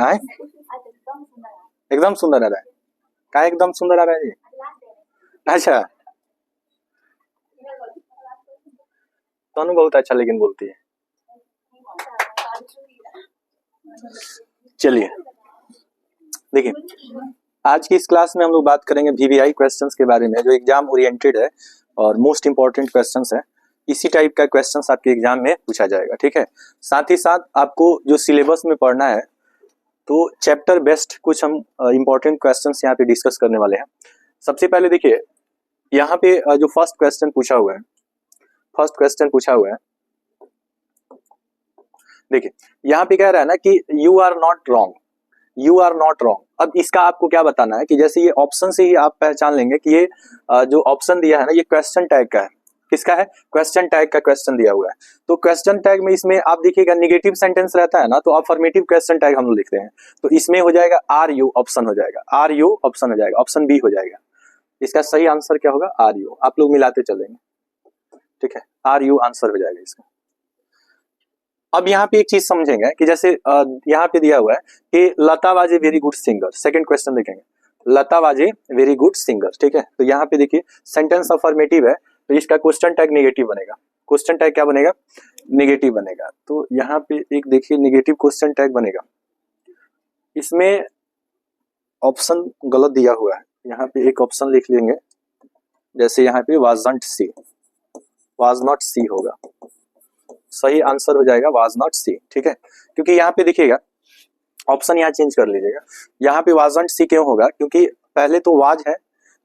हाँ एकदम सुंदर आ रहा है। क्या एकदम सुंदर आ रहा है जी? अच्छा, तनु बहुत अच्छा लेकिन बोलती है। चलिए देखिए, आज की इस क्लास में हम लोग बात करेंगे वीवीआई क्वेश्चंस के बारे में, जो एग्जाम ओरिएंटेड है और मोस्ट इंपॉर्टेंट क्वेश्चंस है। इसी टाइप का क्वेश्चंस आपके एग्जाम में पूछा जाएगा, ठीक है। साथ ही साथ आपको जो सिलेबस में पढ़ना है, तो चैप्टर बेस्ट कुछ हम इंपॉर्टेंट क्वेश्चंस यहाँ पे डिस्कस करने वाले हैं। सबसे पहले देखिए, यहाँ पे जो फर्स्ट क्वेश्चन पूछा हुआ है, देखिए यहाँ पे कह रहा है ना कि यू आर नॉट रॉन्ग। अब इसका आपको क्या बताना है कि जैसे ये ऑप्शन से ही आप पहचान लेंगे कि ये जो ऑप्शन दिया है ना, ये क्वेश्चन टैग का है। किसका है? क्वेश्चन टैग का क्वेश्चन दिया हुआ है। तो क्वेश्चन टैग में इसमें आप देखिएगा निगेटिव सेंटेंस रहता है ना, तो अफर्मेटिव क्वेश्चन टैग हम लोग लिखते हैं। तो इसमें हो जाएगा आर यू ऑप्शन हो जाएगा, ऑप्शन बी हो जाएगा। इसका सही आंसर क्या होगा? Are you. आप लोग मिलाते चलेंगे, ठीक है, आर यू आंसर हो जाएगा इसका। अब यहाँ पे एक चीज समझेंगे कि जैसे यहाँ पे दिया हुआ है कि Lata was a very good singer. Second question देखेंगे, Lata was a very good singer, ठीक है। तो यहाँ पे देखिए सेंटेंस अफर्मेटिव है, तो इसका क्वेश्चन टैग नेगेटिव बनेगा। क्वेश्चन टैग क्या बनेगा? नेगेटिव बनेगा। तो यहाँ पे एक देखिए नेगेटिव क्वेश्चन टैग बनेगा। इसमें ऑप्शन गलत दिया हुआ है, यहाँ पे एक ऑप्शन लिख लेंगे, जैसे यहाँ पे वाज नॉट सी होगा। सही आंसर हो जाएगा वाज नॉट सी, ठीक है। क्योंकि यहाँ पे देखिएगा ऑप्शन यहाँ चेंज कर लीजिएगा। यहाँ पे वाज नॉट सी क्यों होगा? क्योंकि पहले तो वाज है,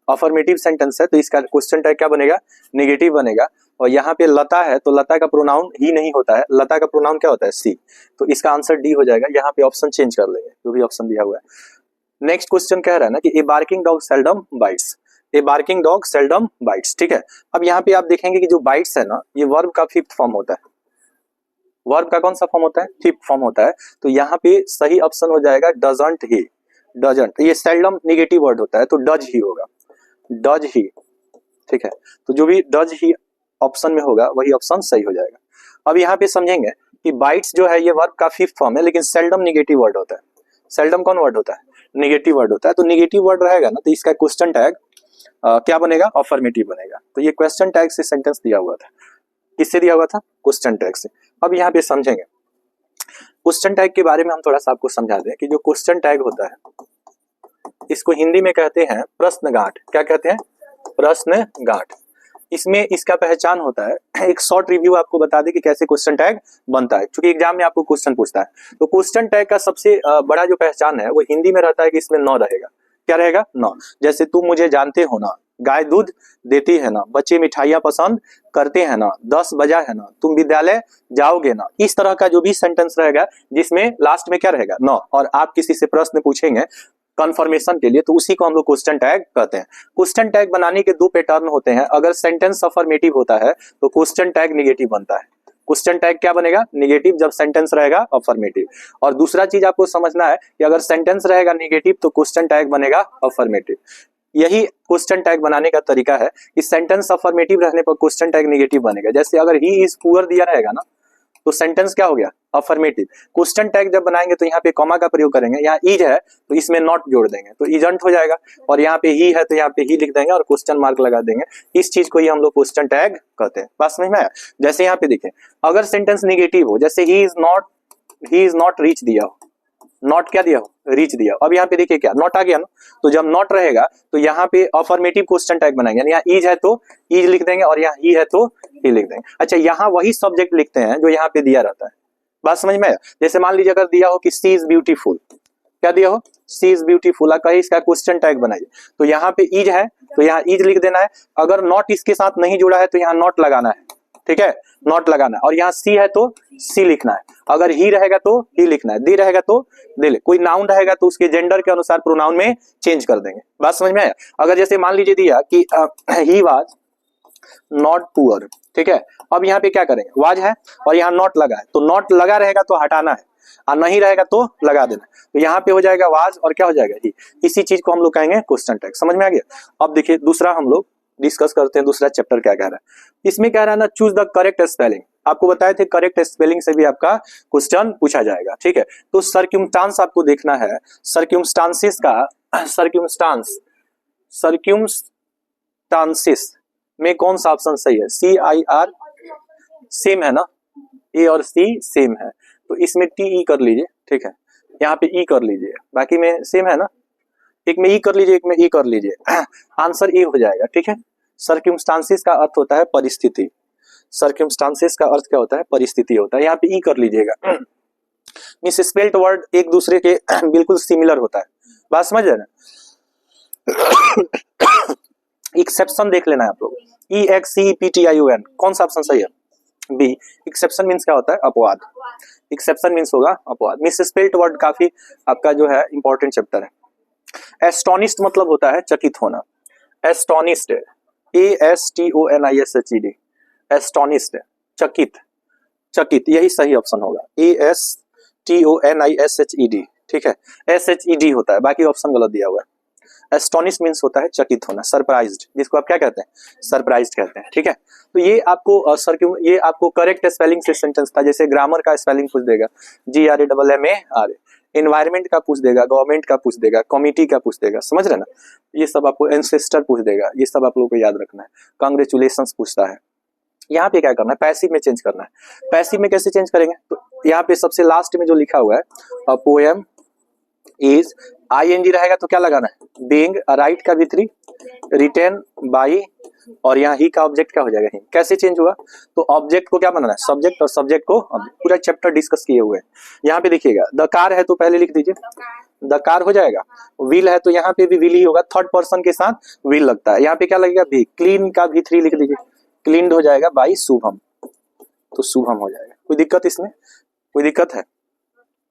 अफर्मेटिव सेंटेंस है, तो इसका क्वेश्चन टैग क्या बनेगा? नेगेटिव बनेगा। और यहाँ पे लता है, तो लता का प्रोनाउन ही नहीं होता है, लता का प्रोनाउन क्या होता है? सी। तो इसका आंसर डी हो जाएगा। यहाँ पे ऑप्शन चेंज कर लेंगे, जो भी ऑप्शन दिया हुआ है। नेक्स्ट क्वेश्चन कह रहा है ना कि ए बार्किंग डॉग सेल्डम बाइट्स, ठीक है। अब यहाँ पे आप देखेंगे कि जो बाइट्स है ना, ये वर्ब का फिफ्थ फॉर्म होता है। वर्ब का कौन सा फॉर्म होता है? फिफ्थ फॉर्म होता है। तो यहाँ पे सही ऑप्शन हो जाएगा डजंट। ये सेल्डम नेगेटिव वर्ड होता है, तो डज ही होगा, ठीक है। तो जो भी डज ही ऑप्शन में होगा वही ऑप्शन सही हो जाएगा। अब यहाँ पे समझेंगे कि बाइट्स जो है ये वर्ब का फिफ्थ फॉर्म है, लेकिन सेल्डम नेगेटिव वर्ड होता है। सेल्डम कौन वर्ड होता है? नेगेटिव वर्ड होता है। तो नेगेटिव वर्ड रहेगा ना, तो इसका क्वेश्चन टैग क्या बनेगा? अफर्मेटिव बनेगा। तो ये क्वेश्चन टैग से सेंटेंस दिया हुआ था। किससे दिया हुआ था? क्वेश्चन टैग से। अब यहाँ पे समझेंगे क्वेश्चन टैग के बारे में, हम थोड़ा सा आपको समझा दें कि जो क्वेश्चन टैग होता है, इसको हिंदी में कहते हैं प्रश्न गांठ। क्या कहते हैं? प्रश्न गांठ। इसमें इसका पहचान होता है, एक शॉर्ट रिव्यू आपको बता दें कि कैसे क्वेश्चन टैग बनता है, क्योंकि एग्जाम में आपको क्वेश्चन पूछता है। तो क्वेश्चन टैग का सबसे बड़ा जो पहचान है वो हिंदी में रहता है कि इसमें न रहेगा। क्या रहेगा? न। जैसे तुम मुझे जानते हो ना, गाय दूध देती है ना, बच्चे मिठाइयाँ पसंद करते हैं ना, 10 बजा है ना, तुम विद्यालय जाओगे ना। इस तरह का जो भी सेंटेंस रहेगा जिसमें लास्ट में क्या रहेगा? न। और आप किसी से प्रश्न पूछेंगे कंफर्मेशन के लिए, तो उसी को हम लोग क्वेश्चन टैग कहते हैं। क्वेश्चन टैग बनाने के दो पैटर्न होते हैं। अगर सेंटेंस अफर्मेटिव होता है तो क्वेश्चन टैग नेगेटिव बनता है। क्वेश्चन टैग क्या बनेगा? नेगेटिव, जब सेंटेंस रहेगा अफर्मेटिव। और दूसरा चीज आपको समझना है कि अगर सेंटेंस रहेगा नेगेटिव तो क्वेश्चन टैग बनेगा अफर्मेटिव। यही क्वेश्चन टैग बनाने का तरीका है कि सेंटेंस अफर्मेटिव रहने पर क्वेश्चन टैग नेगेटिव बनेगा। जैसे अगर ही इज पुअर दिया रहेगा ना, तो सेंटेंस क्या हो गया? अफर्मेटिव। क्वेश्चन टैग जब बनाएंगे तो यहाँ पे कॉमा का प्रयोग करेंगे। यहाँ इज है तो इसमें नॉट जोड़ देंगे, तो इजंट हो जाएगा। और यहाँ पे ही है तो यहाँ पे ही लिख देंगे और क्वेश्चन मार्क लगा देंगे। इस चीज को ही हम लोग क्वेश्चन टैग कहते हैं। बात समझ में आया? जैसे यहाँ पे देखें, अगर सेंटेंस नेगेटिव हो, जैसे ही इज नॉट रीच दिया हो, नॉट क्या दिया हो? रीच दिया। अब यहाँ पे देखिए क्या नॉट आ गया ना, तो जब नॉट रहेगा तो यहाँ पे अफर्मेटिव क्वेश्चन टैग बनाएंगे। यहाँ इज है तो इज लिख देंगे और यहाँ ही है तो ही लिख देंगे। अच्छा, यहाँ वही सब्जेक्ट लिखते हैं जो यहाँ पे दिया रहता है। बात समझ में आया? जैसे मान लीजिए अगर दिया हो कि सी इज ब्यूटीफुल, क्या दिया हो? सी इज ब्यूटीफुल, कहीं इसका क्वेश्चन टैग बनाइए। तो यहाँ पे इज है तो यहाँ इज लिख देना है। अगर नॉट इसके साथ नहीं जुड़ा है तो यहाँ नॉट लगाना है, ठीक है, नॉट लगाना है। और यहाँ सी है तो सी लिखना है। अगर ही रहेगा तो ही लिखना है, दी रहेगा तो दे। कोई नाउन रहेगा तो उसके जेंडर के अनुसार प्रोनाउन में चेंज कर देंगे। बात समझ में आया? अगर जैसे मान लीजिए दिया कि ही वाज नॉट पुअर, ठीक है। अब यहाँ पे क्या करेंगे? वाज है और यहाँ नॉट लगा है, तो नॉट लगा रहेगा तो हटाना है, और नहीं रहेगा तो लगा देना। तो यहाँ पे हो जाएगा वाज और क्या हो जाएगा? ही। इसी चीज को हम लोग कहेंगे क्वेश्चन टैग। समझ में आ गया? अब देखिए दूसरा हम लोग डिस्कस करते हैं, दूसरा चैप्टर क्या कह रहा है। इसमें कह रहा है ना, चूज द करेक्ट स्पेलिंग। आपको बताए थे करेक्ट स्पेलिंग से भी आपका क्वेश्चन पूछा जाएगा, ठीक है। तो सर्क्यूमस्टांस आपको देखना है, सर्क्यूमस्टांसिस का सर्क्यूमस्टांसिस में कौन सा ऑप्शन सही है? CIR सेम है ना, ए और सी सेम है, तो इसमें TE कर लीजिए, ठीक है, यहाँ पे E कर लीजिए, बाकी में सेम है ना, एक में E कर लीजिए, एक में E कर लीजिए, आंसर ए हो जाएगा, ठीक है। सर्क्यूमस्टांसिस का अर्थ होता है परिस्थिति, सर्क्यूमस्टांसिस का अर्थ क्या होता है? परिस्थिति होता है, यहाँ पे E कर लीजिएगा। मिस स्पेल्ड वर्ड एक दूसरे के बिल्कुल सिमिलर होता है, बात समझ रहे ना। एक्सेप्शन देख लेना है आप लोग, EXCEPTION, कौन सा ऑप्शन सही है? बी। एक्सेप्शन मीन्स क्या होता है? अपवाद, एक्सेप्शन मीन्स होगा अपवाद। मिस स्पेल्ड वर्ड काफी आपका जो है इंपॉर्टेंट चैप्टर है। एस्टोनिस्ड मतलब होता है चकित होना, एस्टोनिस्ड, ASTONISHED, एस्टोनिस्ड, चकित, चकित, यही सही ऑप्शन होगा, ASTONISHED, ठीक है, SHED होता है, बाकी ऑप्शन गलत दिया हुआ है। एस्टोनिश मीन्स होता है चकित होना, सरप्राइज्ड, जिसको आप क्या कहते हैं? सरप्राइज्ड कहते हैं, ठीक है। तो ये आपको ये आपको करेक्ट स्पेलिंग से सेंटेंस था, जैसे ग्रामर का स्पेलिंग पूछ देगा, GRAMMAR, एनवायरमेंट का पूछ देगा, गवर्नमेंट का पूछ देगा, कमिटी का पूछ देगा, समझ रहे ना, ये सब आपको एंसेस्टर पूछ देगा, ये सब आप लोगों को याद रखना है। कांग्रेचुलेशंस पूछता है। यहाँ पे क्या करना है? पैसिव में चेंज करना है। पैसिव में कैसे चेंज करेंगे? तो यहाँ पे सबसे लास्ट में जो लिखा हुआ है, पोएम इज, ING रहेगा तो क्या लगाना है? बीइंग, राइट का V3, रिटेन बाई, और यहाँ ही का ऑब्जेक्ट क्या हो जाएगा? ही। कैसे चेंज हुआ? तो ऑब्जेक्ट को क्या बनाना है? सब्जेक्ट, और सब्जेक्ट को पूरा चैप्टर डिस्कस किए हुए हैं। यहाँ पे देखिएगा, द कार है तो पहले लिख दीजिए द कार हो जाएगा, व्हील है तो यहाँ पे भी व्हील ही होगा, थर्ड पर्सन के साथ व्हील लगता है, यहाँ पे क्या लगेगा? भी। क्लीन का V3 लिख दीजिए, क्लीन्ड हो जाएगा बाई शुभम, तो शुभम हो जाएगा। कोई दिक्कत इसमें? कोई दिक्कत है?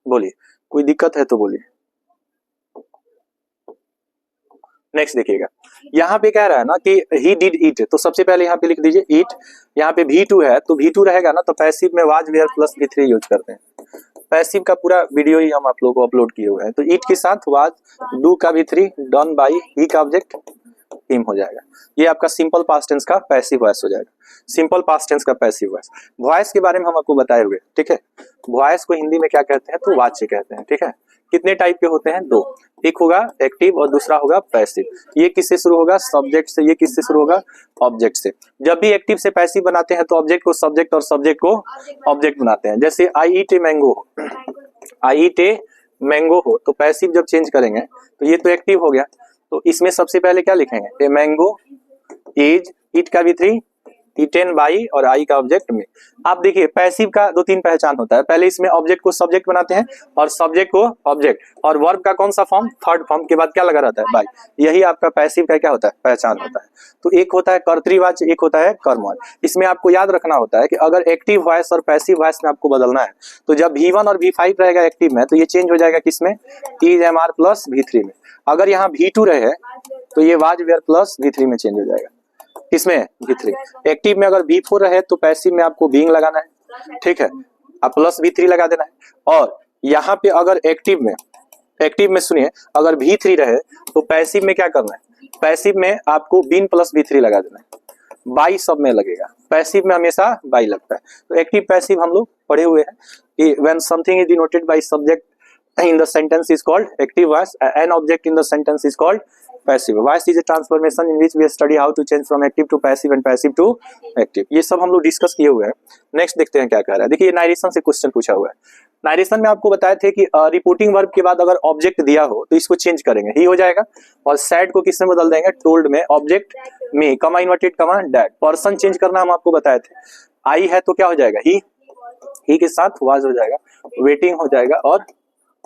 बोलिए, कोई दिक्कत है तो बोलिए। नेक्स्ट देखिएगा, यहाँ पे कह रहा है ना कि ही डिड ईट, तो सबसे पहले यहाँ पे लिख दीजिए ईट, यहाँ पे V2 है तो V2 रहेगा ना, तो पैसिव में was where plus V3 use करते हैं। पैसिव का पूरा वीडियो ही हम आप लोगों को अपलोड किए हुए हैं। तो ईट के साथ वाज, डू का V3, डन बाई, ही का ऑब्जेक्ट हिम हो जाएगा। ये आपका सिंपल पास्ट टेंस का पैसिव वॉइस हो जाएगा, सिंपल पास्ट टेंस का पैसिव वॉइस। वॉइस के बारे में हम आपको बताए हुए, ठीक है। वॉइस को हिंदी में क्या कहते हैं? तो वाच्य कहते हैं, ठीक है। कितने टाइप के होते हैं? दो, एक होगा एक्टिव और दूसरा होगा पैसिव। ये किससे शुरू होगा? सब्जेक्ट से। ये किससे शुरू होगा? ऑब्जेक्ट से। जब भी एक्टिव से पैसिव बनाते हैं तो ऑब्जेक्ट को सब्जेक्ट और सब्जेक्ट को ऑब्जेक्ट बनाते हैं। जैसे आई ईट a mango, I eat a mango हो, तो पैसिव जब चेंज करेंगे तो ये तो एक्टिव हो गया, तो इसमें सबसे पहले क्या लिखेंगे? ए मैंगो इज, ईट का V3, ईटेन बाई, और आई का ऑब्जेक्ट में। आप देखिए पैसिव का दो तीन पहचान होता है, पहले इसमें ऑब्जेक्ट को सब्जेक्ट बनाते हैं और सब्जेक्ट को ऑब्जेक्ट, और वर्ब का कौन सा फॉर्म? थर्ड फॉर्म के बाद क्या लगा रहता है? बाई। यही आपका पैसिव का क्या होता है? पहचान होता है। तो एक होता है कर्तृवाच्य, एक होता है कर्मवाच्य। इसमें आपको याद रखना होता है कि अगर एक्टिव वॉइस और पैसिव वॉइस में आपको बदलना है तो जब V1 और V5 रहेगा एक्टिव में तो ये चेंज हो जाएगा किसमें? इज MR प्लस V3 में। अगर यहाँ V2 रहे तो ये वाज वेयर प्लस V3 में चेंज हो जाएगा। किसमें? V3। एक्टिव में अगर V4 रहे तो पैसिव में आपको बीइंग लगाना है, ठीक है, अब प्लस V3 लगा देना है। और यहाँ पे अगर एक्टिव में सुनिए, अगर V3 रहे तो पैसिव में क्या करना है? पैसिव में आपको बीन प्लस V3 लगा देना है। बाई सब में लगेगा, पैसिव में हमेशा बाई लगता है। तो एक्टिव पैसिव हम लोग पढ़े हुए हैं कि when something is denoted by subject in the sentence is called active voice, an object in the sentence is called passive voice is a transformation in which we study how to change from active to passive and passive to active। ये सब हम लोग discuss किए हुए हैं। Next देखते हैं क्या कह रहा है। देखिए नारेशन से क्वेश्चन पूछा हुआ है। नारेशन में आपको बताए थे कि रिपोर्टिंग वर्ब के बाद अगर ऑब्जेक्ट दिया हो तो इसको चेंज करेंगे, ही हो जाएगा, और सैड को किसमें बदल देंगे? टोल्ड में, ऑब्जेक्ट में, कमा इन्वर्टेड कमा डैट। पर्सन चेंज करना हम आपको बताए थे, आई है तो क्या हो जाएगा? ही के साथ वाज हो जाएगा, वेटिंग हो जाएगा,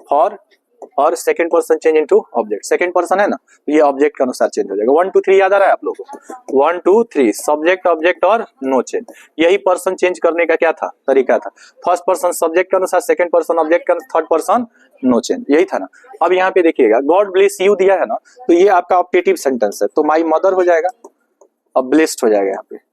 और second person change into object. Second person है ना, तो ये ऑब्जेक्ट के अनुसार चेंज हो जाएगा। 1 2 3 याद आ रहा है आप लोगों को? 1 2 3 सब्जेक्ट ऑब्जेक्ट और नो चेंज। यही पर्सन चेंज करने का क्या था? तरीका था। फर्स्ट पर्सन सब्जेक्ट के अनुसार, सेकंड पर्सन ऑब्जेक्ट का, थर्ड पर्सन नो चेंज, यही था ना। अब यहाँ पे देखिएगा गॉड ब्लेस यू दिया है ना, तो ये आपका ऑप्टेटिव सेंटेंस है, तो माई मदर हो जाएगा, अब ब्लेस्ड हो जाएगा, यहाँ पे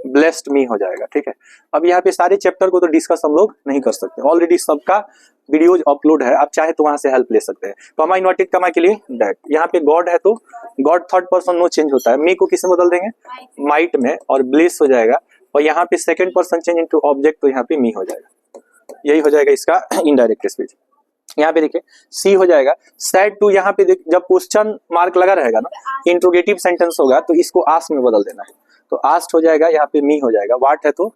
ब्लेस्ड मी हो जाएगा, ठीक है। अब यहाँ पे सारे चैप्टर को तो डिस्कस हम लोग नहीं कर सकते, ऑलरेडी सबका वीडियोज अपलोड है, आप चाहे तो वहां से हेल्प ले सकते हैं। कमा इन्वर्टेड कमा के लिए दैट। यहाँ पे गॉड है तो God third person no change होता है, मी को किसमें बदल देंगे? माइट में, और ब्लेस हो जाएगा और यहाँ पे second person change into object, तो यहाँ पे मी हो जाएगा। यही हो जाएगा इसका इनडायरेक्ट स्पीच। यहाँ पे देखिए सी हो जाएगा। सेड टू, यहाँ पे जब क्वेश्चन मार्क लगा रहेगा ना, इंट्रोगेटिव सेंटेंस होगा तो इसको आस्क में बदल देना है, तो आस्क्ड हो जाएगा, यहाँ पे मी हो जाएगा। व्हाट है तो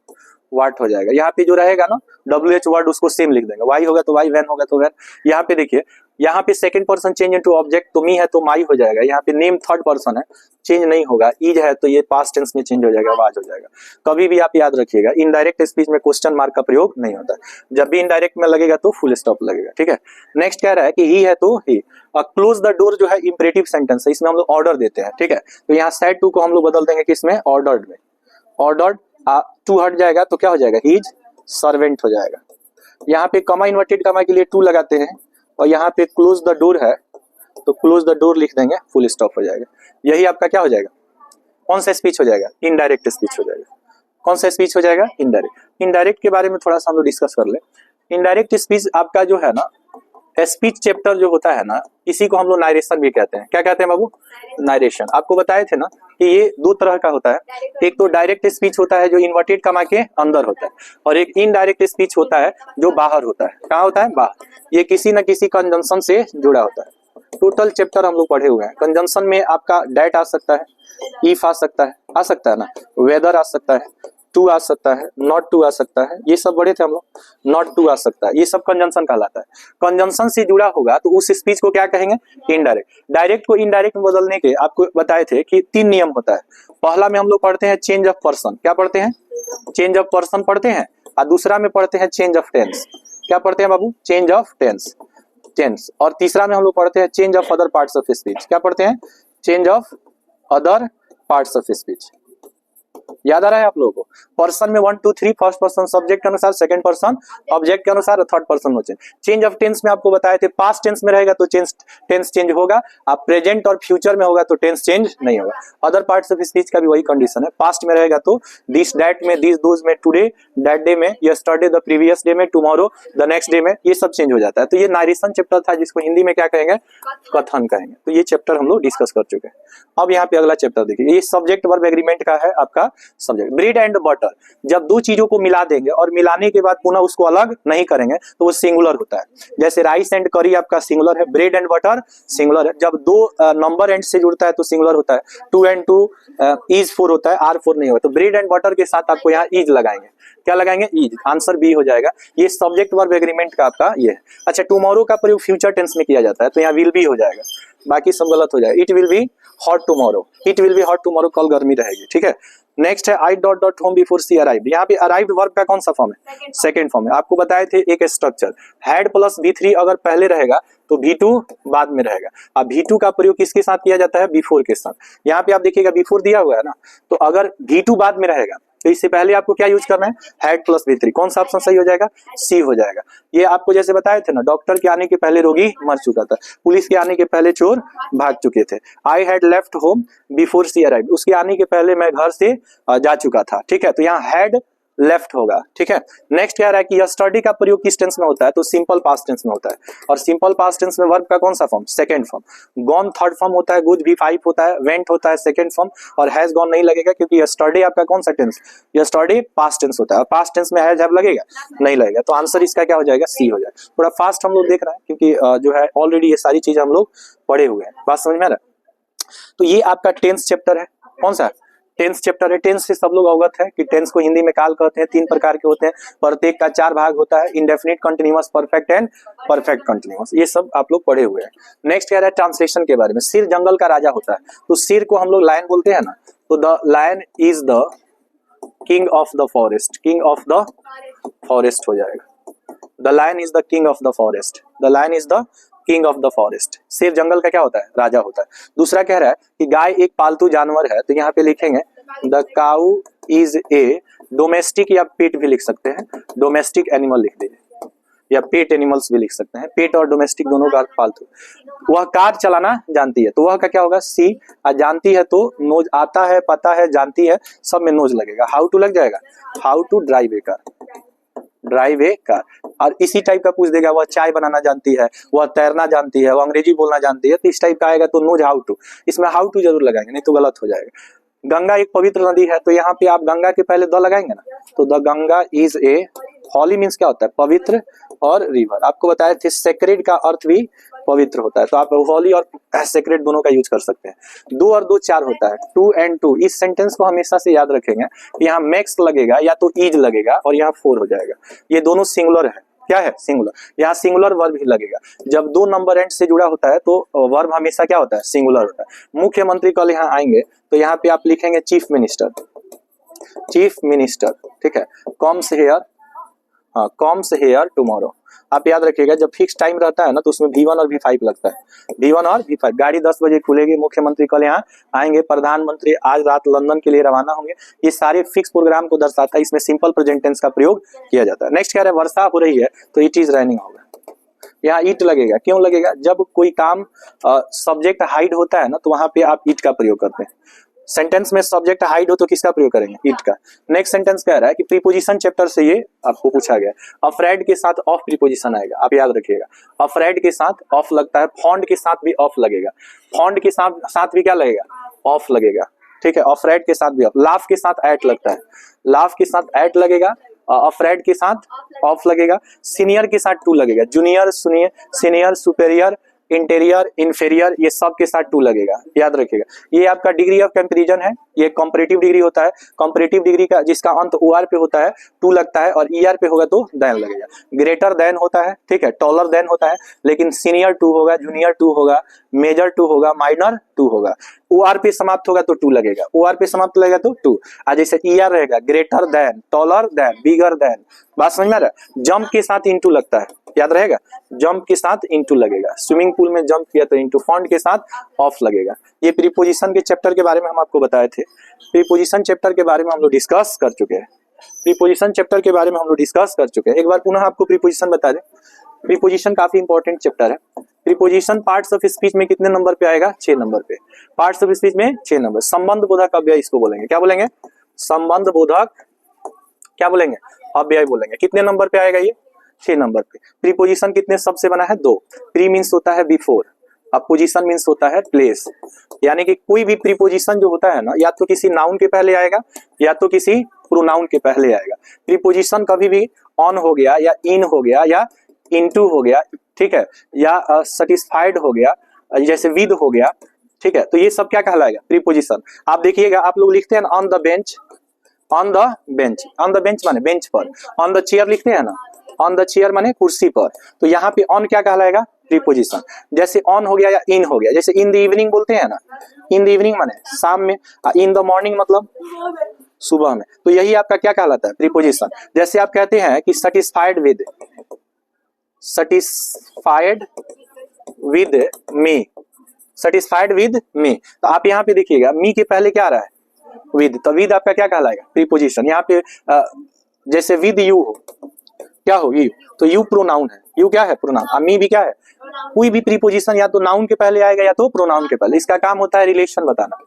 व्हाट हो जाएगा। यहाँ पे जो रहेगा ना WH वर्ड उसको सेम लिख देंगे, वाई होगा तो वाई, वैन होगा तो वैन। यहाँ पे देखिए, यहाँ पे second person change into object, तो मी है तो माई हो जाएगा। यहाँ पे नेम थर्ड पर्सन है, चेंज नहीं होगा। इज है तो ये पास्ट टेंस में चेंज हो जाएगा, वाज हो जाएगा। कभी भी आप याद रखिएगा, इनडायरेक्ट स्पीच में क्वेश्चन मार्क का प्रयोग नहीं होता है। जब भी इनडायरेक्ट में लगेगा तो फुल स्टॉप लगेगा, ठीक है। नेक्स्ट कह रहा है कि ही है तो ही। क्लोज द डोर जो है इंपरेटिव सेंटेंस है, इसमें हम लोग ऑर्डर देते हैं, ठीक है। तो यहाँ सेड टू को हम लोग बदल देंगे किसमें, ऑर्डर्ड में। ऑर्डर्ड टू हट जाएगा तो क्या हो जाएगा, हिज सर्वेंट हो जाएगा। यहाँ पे कमा इन्वर्टेड कमा के लिए टू लगाते हैं, और यहाँ पे क्लोज द डोर है तो क्लोज द डोर लिख देंगे, फुल स्टॉप हो जाएगा। यही आपका क्या हो जाएगा, कौन सा स्पीच हो जाएगा, इनडायरेक्ट स्पीच हो जाएगा। कौन सा स्पीच हो जाएगा, इनडायरेक्ट। इनडायरेक्ट के बारे में थोड़ा सा हम लोग डिस्कस कर ले। इनडायरेक्ट स्पीच आपका जो है ना, स्पीच चैप्टर जो होता है ना, इसी को हम लोग नारेशन भी कहते हैं। क्या कहते हैं बाबू, नारेशन। आपको बताए थे ना कि ये दो तरह का होता है, एक तो डायरेक्ट स्पीच होता है जो इन्वर्टेड कमा के अंदर होता है, और एक इनडायरेक्ट स्पीच होता है जो बाहर होता है। कहाँ होता है, बाहर। ये किसी न किसी कंजंक्शन से जुड़ा होता है। टोटल चैप्टर हम लोग पढ़े हुए हैं। कंजंक्शन में आपका डैट आ सकता है, इफ आ सकता है ना, वेदर आ सकता है, टू आ सकता है, नॉट टू आ सकता है, ये सब बड़े थे हम लोग। नॉट टू आ सकता है, ये सब कंजंक्शन कहलाता है। कंजंक्शन से जुड़ा होगा तो उस स्पीच को क्या कहेंगे, इनडायरेक्ट। डायरेक्ट को इनडायरेक्ट में बदलने के आपको बताए थे कि 3 नियम होता है। पहला में हम लोग पढ़ते हैं चेंज ऑफ पर्सन। क्या पढ़ते हैं, चेंज ऑफ पर्सन पढ़ते हैं। और दूसरा में पढ़ते हैं चेंज ऑफ टेंस। क्या पढ़ते हैं बाबू, चेंज ऑफ टेंस। और तीसरा में हम लोग पढ़ते हैं change of other parts of speech. क्या पढ़ते हैं, change of other parts of speech. याद आ रहा है आप लोगों को। पर्सन में 1 2 3 फर्स्ट पर्सन सब्जेक्ट के अनुसार, सेकंड पर्सन ऑब्जेक्ट के अनुसार, थर्ड पर्सन होते हैं। चेंज ऑफ टेंस में आपको बताए थे, पास्ट टेंस में रहेगा तो टेंस चेंज होगा, आप प्रेजेंट और फ्यूचर में होगा तो टेंस चेंज नहीं होगा। अदर पार्ट्स ऑफ स्पीच का भी वही कंडीशन है। पास्ट में रहेगा तो दिस दैट में, दिस दोज में, टुडे दैट डे में, यस्टरडे द प्रीवियस डे में, टुमारो द नेक्स्ट डे में, ये सब चेंज हो जाता है। तो ये नारेशन चैप्टर था, जिसको हिंदी में क्या कहेंगे, कथन कहेंगे। तो ये चैप्टर हम लोग डिस्कस कर चुके हैं। अब यहाँ पे अगला चैप्टर देखिए, ये सब्जेक्ट वर्ब एग्रीमेंट का है आपका सब्जेक्ट। ब्रेड एंड बटर, जब दो चीजों को मिला देंगे और मिलाने के बाद पुनः उसको अलग नहीं करेंगे तो वो सिंगुलर होता है। जैसे राइस एंड करी आपका सिंगुलर है, ब्रेड एंड बटर सिंगुलर है। जब दो नंबर एंड से जुड़ता है तो सिंगुलर होता है। 2 and 2 इज 4 होता है, आर 4 नहीं होता। तो ब्रेड एंड बटर के साथ आपको यहाँ इज लगाएंगे। क्या लगाएंगे, इज। आंसर बी हो जाएगा। ये सब्जेक्ट वर्ब एग्रीमेंट का आपका ये है। अच्छा, टुमारो का प्रयोग फ्यूचर टेंस में किया जाता है तो यहाँ विल बी हो जाएगा, बाकी सब गलत हो जाएगा। It will be hot tomorrow, it will be hot tomorrow, कल गर्मी रहेगी, ठीक है। नेक्स्ट है I dot dot home before she arrived. यहाँ पे अराइव्ड वर्ब का कौन सा फॉर्म है, सेकंड फॉर्म है। आपको बताए थे एक स्ट्रक्चर, हैड प्लस V3 अगर पहले रहेगा तो V2 बाद में रहेगा। अब V2 का प्रयोग किसके साथ किया जाता है, बिफोर के साथ। यहाँ पे आप देखिएगा बिफोर दिया हुआ है ना, तो अगर V2 बाद में रहेगा तो इससे पहले आपको क्या यूज करना है, हैड प्लस V3। कौन सा ऑप्शन सही हो जाएगा, सी हो जाएगा। ये आपको जैसे बताए थे ना, डॉक्टर के आने के पहले रोगी मर चुका था, पुलिस के आने के पहले चोर भाग चुके थे। I had left home before she arrived, उसके आने के पहले मैं घर से जा चुका था, ठीक है। तो यहाँ हैड लेफ्ट होगा, ठीक है। नेक्स्ट क्या रहा है कि यस्टरडे का प्रयोग किस टेंस में होता है, तो सिंपल पास्ट टेंस में होता है। और सिंपल पास्ट टेंस में वर्ब का कौन सा form, second form. Gone third form होता है, गुड V5 होता है, वेंट होता है सेकंड फॉर्म, और हैज गॉन नहीं लगेगा क्योंकि यस्टरडे आपका कौन सा टेंस, यस्टरडे पास्ट टेंस होता है। पास्ट टेंस में हैज हैव लगेगा, नहीं लगेगा। तो आंसर इसका क्या हो जाएगा, सी हो जाएगा। थोड़ा फास्ट हम लोग देख रहे हैं क्योंकि जो है ऑलरेडी ये सारी चीज हम लोग पढ़े हुए हैं, बात समझ में आ रहा है। तो ये आपका टेंस चैप्टर है। कौन सा, टेंस चैप्टर है। टेंस से सब लोग अवगत है कि टेंस को हिंदी में काल कहते हैं। 3 प्रकार के होते हैं, प्रत्येक का 4 भाग होता है, indefinite, continuous, perfect and perfect continuous. ये सब आप लोग पढ़े हुए हैं। नेक्स्ट कह रहा है ट्रांसलेशन के बारे में। शेर जंगल का राजा होता है, तो शेर को हम लोग लायन बोलते हैं ना, तो the lion is the king of the forest, king of the forest हो जाएगा। The lion is the king of the forest, the lion is the king of the forest. शेर जंगल का क्या होता है, राजा होता है। दूसरा कह रहा है कि गाय एक पालतू जानवर है, तो यहाँ पे लिखेंगे the cow is a domestic, या पेट भी लिख सकते हैं, डोमेस्टिक एनिमल लिख दीजिए, या पेट एनिमल्स भी लिख सकते हैं। पेट और डोमेस्टिक दोनों का पालतू। वह कार चलाना जानती है, तो वह का क्या होगा, सी। जानती है तो नोज, आता है, पता है, जानती है, सब में नोज लगेगा। हाउ टू लग जाएगा, how to drive a car, drive a car. और इसी टाइप का पूछ देगा, वह चाय बनाना जानती है, वह तैरना जानती है, वह अंग्रेजी बोलना जानती है, तो इस टाइप का आएगा तो नोज हाउ टू। इसमें हाउ टू जरूर लगाएंगे, नहीं तो गलत हो जाएगा। गंगा एक पवित्र नदी है, तो यहाँ पे आप गंगा के पहले द लगाएंगे ना, तो the Ganga is a holy means क्या होता है, पवित्र, और रिवर आपको बताया थे सेक्रेड का अर्थ भी पवित्र होता है, तो आप हॉली और सेक्रेड दोनों का यूज कर सकते हैं। 2 और 2 4 होता है, 2 and 2। इस सेंटेंस को हमेशा से याद रखेंगे, यहाँ मैक्स लगेगा या तो इज लगेगा और यहाँ 4 हो जाएगा। ये दोनों सिंगुलर है, क्या है, सिंगुलर। यहाँ सिंगुलर वर्ब ही लगेगा। जब 2 नंबर एंड से जुड़ा होता है तो वर्ब हमेशा क्या होता है, सिंगुलर होता है। मुख्यमंत्री कल यहाँ आएंगे तो यहाँ पे आप लिखेंगे चीफ मिनिस्टर, चीफ मिनिस्टर, ठीक है। कम्स हेयर, हाँ, कम्स हेयर टुमारो। आप याद रखिएगा जब फिक्स टाइम रहता है ना तो उसमें V1 और V5 लगता है, V1 और V5। गाड़ी 10 बजे खुलेगी, मुख्यमंत्री कल यहाँ आएंगे, प्रधानमंत्री आज रात लंदन के लिए रवाना होंगे। ये सारे फिक्स प्रोग्राम को दर्शाता है, इसमें सिंपल प्रेजेंट टेंस का प्रयोग किया जाता है। नेक्स्ट कह रहे हैं वर्षा हो रही है तो इट इज रेनिंग होगा, यहाँ इट लगेगा। क्यों लगेगा, जब कोई काम सब्जेक्ट हाइड होता है ना तो वहां पे आप इट का प्रयोग करते हैं। सेंटेंस में सब्जेक्ट हाइड हो तो किसका प्रयोग करेंगे, इट का। नेक्स्ट सेंटेंस कह रहा है कि प्रीपोजिशन चैप्टर से ये आपको पूछा गया, अफ्रेड के साथ ऑफ प्रीपोजिशन आएगा, आप याद रखिएगा। अफ्रेड के साथ ऑफ लगता है, फॉन्ड के साथ भी ऑफ लगेगा, फॉन्ड के साथ भी क्या लगेगा, ऑफ लगेगा, ठीक है। अफ्रेड के साथ भी ऑफ, लाफ के साथ एट लगता है, लाफ के साथ एट लगेगा, अफ्रेड के साथ ऑफ लगेगा, सीनियर के साथ टू लगेगा, junior, सुनियर, senior, superior, interior, inferior, ये सब के साथ टू लगेगा, याद रखिएगा। ये आपका डिग्री ऑफ कंपैरिजन है, ये कंपैरेटिव डिग्री होता है। कंपैरेटिव डिग्री का जिसका अंत ओआर पे होता है टू लगता है, और ईआर पे होगा तो देन लगेगा। ग्रेटर देन होता है, ठीक है, टॉलर देन होता है, लेकिन सीनियर टू होगा, जूनियर टू होगा, मेजर टू होगा, माइनर टू होगा। ओआर पे समाप्त होगा तो टू लगेगा, ओआर पे समाप्त लगेगा तो टू। आज जैसे ईआर रहेगा, greater than, taller than, bigger than, बात समझ में आ रहा है। जंप के साथ इनटू लगता है, याद रहेगा, जंप के साथ इनटू लगेगा। स्विमिंग पूल में जंप किया तो इनटू, फॉन्ट के साथ ऑफ लगेगा। ये प्रीपोजिशन के चैप्टर के बारे में हम आपको बताए थे। प्रीपोजिशन चैप्टर के बारे में हम लोग डिस्कस कर चुके हैं, प्रीपोजिशन चैप्टर के बारे में हम लोग डिस्कस कर चुके हैं। एक बार पुनः आपको प्रीपोजिशन बता दें। प्रीपोजिशन काफी इंपॉर्टेंट चैप्टर है। प्रीपोजिशन पार्ट्स ऑफ स्पीच में कितने नंबर पे आएगा, 6 नंबर पे। पार्ट्स ऑफ स्पीच में 6 नंबर। संबंध बोधक अव्यय इसको बोलेंगे, क्या बोलेंगे, संबंध बोधक, क्या बोलेंगे, अव्यय बोलेंगे। कितने नंबर पे आएगा ये, 6 नंबर पे। प्रीपोजिशन कितने शब्द से बना है, 2। प्री मीन्स होता है बिफोर, अब पोजीशन मीन्स होता है प्लेस। यानी कि कोई भी प्रीपोजिशन जो होता है ना, या तो किसी नाउन के पहले आएगा या तो किसी प्रोनाउन के पहले आएगा। प्रीपोजिशन कभी भी ऑन हो गया या इन हो गया या इनटू हो गया, ठीक है, या सेटिस्फाइड हो गया, जैसे विद हो गया, ठीक है, तो ये सब क्या कहलाएगा, प्रीपोजिशन। आप देखिएगा, आप लोग लिखते हैं ना on the bench, on the bench, on the bench माने बेंच पर, ऑन द चेयर लिखते हैं ना, ऑन द चेयर माने कुर्सी पर, तो यहाँ पे ऑन क्या कहलाएगा, प्रीपोजिशन। जैसे ऑन हो गया या इन हो गया, जैसे इन द इवनिंग बोलते हैं ना, इन द इवनिंग माने शाम में, इन द मॉर्निंग मतलब सुबह में, तो यही आपका क्या कहलाता है, प्रीपोजिशन। जैसे आप कहते हैं कि satisfied with, satisfied with me, satisfied with me, तो आप यहाँ पे देखिएगा मी के पहले क्या आ रहा है, विद, तो विद आपका क्या कहलाएगा, प्रीपोजिशन। यहाँ पे जैसे विद यू हो, क्या हो, यू, तो यू प्रोनाउन है, यू क्या है, प्रोनाउन। मी भी क्या है, कोई भी प्रीपोजिशन या तो नाउन के पहले आएगा या तो प्रोनाउन के पहले। इसका काम होता है रिलेशन बताना।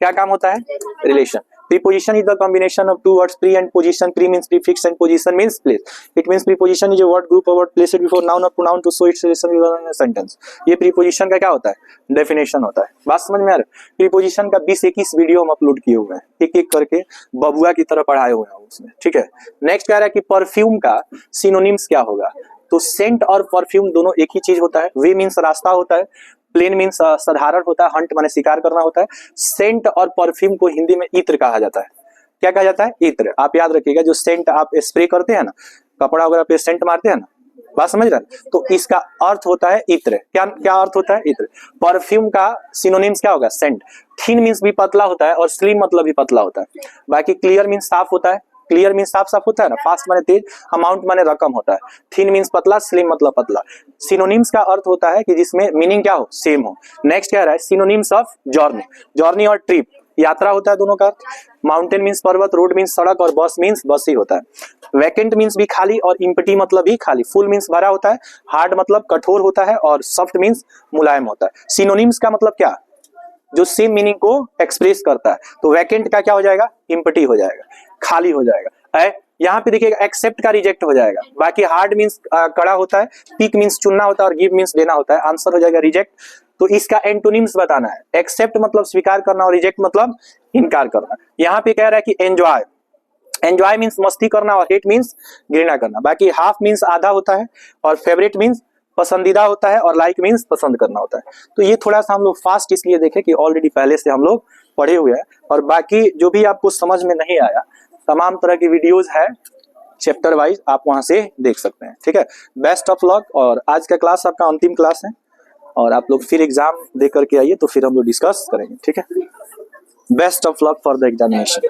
क्या काम होता है, relation. Preposition is the combination of two words, pre and position. Pre means prefix and position means place. It means preposition is a word group or word placed before noun or pronoun to show its relation with a sentence. ये preposition का क्या होता है, definition होता है। बात समझ में आ रहा है। प्रीपोजिशन का 20-21 वीडियो हम अपलोड किए हुए हैं, एक एक करके बबुआ की तरह पढ़ाए हुए हैं उसमें, ठीक है। नेक्स्ट कह रहा है कि परफ्यूम का सिनोनिम्स क्या होगा, तो सेंट और परफ्यूम दोनों एक ही चीज होता है। वे मीन्स रास्ता होता है, प्लेन मीन्स साधारण होता है, हंट माने शिकार करना होता है। सेंट और परफ्यूम को हिंदी में इत्र कहा जाता है। क्या कहा जाता है, इत्र। आप याद रखिएगा, जो सेंट आप स्प्रे करते हैं ना, कपड़ा वगैरह पे सेंट मारते हैं ना, बात समझ रहे हैं, तो इसका अर्थ होता है इत्र। क्या क्या अर्थ होता है, इत्र। परफ्यूम का सिनोनिम्स क्या होगा, सेंट। थिन मीन्स भी पतला होता है और स्लिम मतलब भी पतला होता है। बाकी क्लियर मीन्स साफ होता है, क्लियर मीन्स साफ साफ होता है ना, फास्ट माने तेज, अमाउंट माने रकम होता है। थिन मीन्स पतला, स्लिम मतलब पतला। सिनोनिम्स का अर्थ होता है कि जिसमें मीनिंग क्या हो, सेम हो। नेक्स्ट क्या रहा है, सिनोनिम्स ऑफ जर्नी। जर्नी और ट्रिप, यात्रा होता है दोनों का अर्थ। माउंटेन मीन्स पर्वत, रोड मीन्स सड़क, और बस मीन्स बस ही होता है। वैकेंट मीन्स भी खाली, और इम्पटी मतलब भी खाली। फुल मीन्स भरा होता है, हार्ड मतलब कठोर होता है, और सॉफ्ट मीन्स मुलायम होता है। सिनोनिम्स का मतलब क्या, जो सेम मीनिंग को एक्सप्रेस करता है। तो वैकेंट का क्या हो जाएगा, इम्पटी हो जाएगा, खाली हो जाएगा। यहाँ पे देखिएगा एक्सेप्ट का रिजेक्ट हो जाएगा। बाकी हार्ड मीन्स कड़ा होता है, पिक मीन्स चुनना होता है, और गिव मीन्स देना होता है। आंसर हो जाएगा रिजेक्ट। तो इसका एंटोनिम्स बताना है। एक्सेप्ट मतलब स्वीकार करना और रिजेक्ट मतलब इनकार करना। यहाँ पे कह रहा है कि एंजॉय, एंजॉय मीन्स मस्ती करना और हेट मीन्स घृणा करना। बाकी हाफ मीन्स आधा होता है और फेवरेट मीन्स पसंदीदा होता है और लाइक मीन्स पसंद करना होता है। तो ये थोड़ा सा हम लोग फास्ट इसलिए देखें कि ऑलरेडी पहले से हम लोग पढ़े हुए हैं, और बाकी जो भी आपको समझ में नहीं आया तमाम तरह की वीडियोज है चैप्टर वाइज, आप वहां से देख सकते हैं। ठीक है, बेस्ट ऑफ लक। और आज का क्लास आपका अंतिम क्लास है और आप लोग फिर एग्जाम दे करके आइए तो फिर हम लोग डिस्कस करेंगे। ठीक है, best of luck for the examination.